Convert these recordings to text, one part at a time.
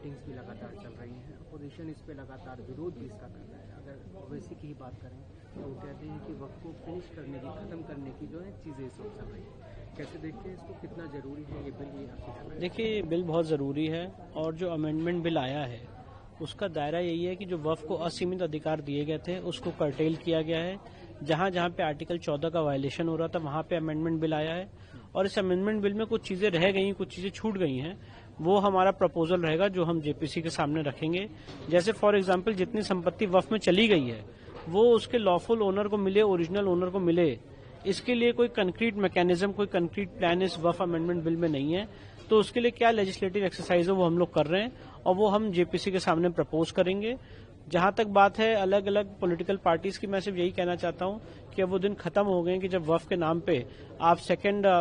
Meetings भी लगातार चल रही हैं, अपोजिशन इस पे लगातार विरोध भी इसका कर रहा है। अगर ओवैसी की ही बात करें तो वो कहते हैं कि वक्त को फिनिश करने की, खत्म करने की जो है चीज़ें इस वक्त चल रही है। कैसे देखते हैं इसको, कितना जरूरी है ये बिल? ये आपकी देखिए, बिल बहुत ज़रूरी है और जो अमेंडमेंट बिल आया है उसका दायरा यही है कि जो वक्फ को असीमित अधिकार दिए गए थे उसको कर्टेल किया गया है। जहां जहां पे आर्टिकल 14 का वायलेशन हो रहा था वहां पे अमेंडमेंट बिल आया है और इस अमेंडमेंट बिल में कुछ चीजें रह गई, कुछ चीजें छूट गई हैं। वो हमारा प्रपोजल रहेगा जो हम जेपीसी के सामने रखेंगे। जैसे फॉर एग्जाम्पल जितनी संपत्ति वक्फ में चली गई है वो उसके लॉफुल ओनर को मिले, ओरिजिनल ओनर को मिले, इसके लिए कोई कंक्रीट मैकेनिज्म, कोई कंक्रीट प्लान इस वक्फ अमेंडमेंट बिल में नहीं है। तो उसके लिए क्या लेजिस्लेटिव एक्सरसाइज है वो हम लोग कर रहे हैं और वो हम जेपीसी के सामने प्रपोज करेंगे। जहां तक बात है अलग अलग पॉलिटिकल पार्टीज की, मैं सिर्फ यही कहना चाहता हूं कि अब वो दिन खत्म हो गए कि जब वक्फ के नाम पे आप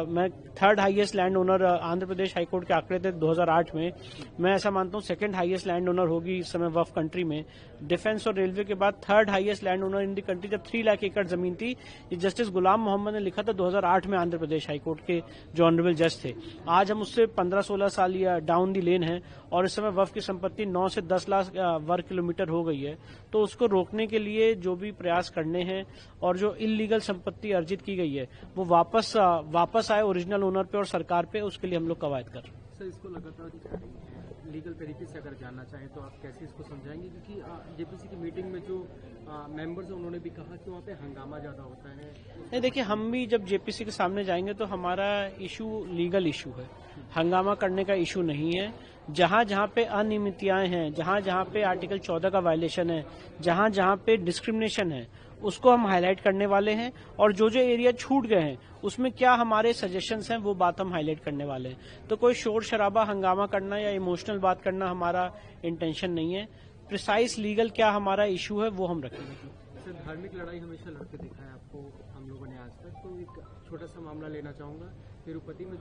मैं third highest land owner Andhra Pradesh high court के आंकड़े थे 2008 में, मैं ऐसा मानता हूं सेकंड हाईएस्ट लैंड ओनर होगी इस समय वक्फ कंट्री में। डिफेंस और रेलवे के बाद थर्ड हाईएस्ट लैंड ओनर इन दी कंट्री जब 3 लाख एकड़ जमीन थी। ये जस्टिस गुलाम मोहम्मद ने लिखा था 2008 में, आंध्र प्रदेश हाईकोर्ट के जो ऑनरेबल जज थे। आज हम उससे 15-16 साल या डाउन दी लेन है और इस समय वक्फ की संपत्ति 9 से 10 लाख वर्ग किलोमीटर हो गई है। तो उसको रोकने के लिए जो भी प्रयास करने हैं और जो इलीगल संपत्ति अर्जित की गई है वो वापस आए ओरिजिनल ओनर पे और सरकार पे, उसके लिए हम लोग कवायद कर रहे हैं। सर, इसको लगातार लीगल तरीके से अगर जानना चाहें तो आप कैसे इसको समझाएंगे? क्योंकि जेपीसी की मीटिंग में जो मेंबर्स हैं उन्होंने भी कहा कि वहाँ पे हंगामा ज्यादा होता है। नहीं, देखिए, हम भी जब जेपीसी के सामने जाएंगे तो हमारा इशू लीगल इशू है, हंगामा करने का इशू नहीं है। जहां जहां पे अनियमितताएं हैं, जहां जहां पे आर्टिकल 14 का वायलेशन है, जहां जहां पे डिस्क्रिमिनेशन है, उसको हम हाईलाइट करने वाले हैं और जो जो एरिया छूट गए हैं उसमें क्या हमारे सजेशंस हैं वो बात हम हाईलाइट करने वाले हैं। तो कोई शोर शराबा, हंगामा करना या इमोशनल बात करना हमारा इंटेंशन नहीं है। प्रिसाइज लीगल क्या हमारा इशू है वो हम रखेंगे। सर, धार्मिक लड़ाई हमेशा लड़ते दिखा है आपको हम लोगों ने आज तक, तो एक छोटा सा मामला लेना चाहूंगा। तिरुपति में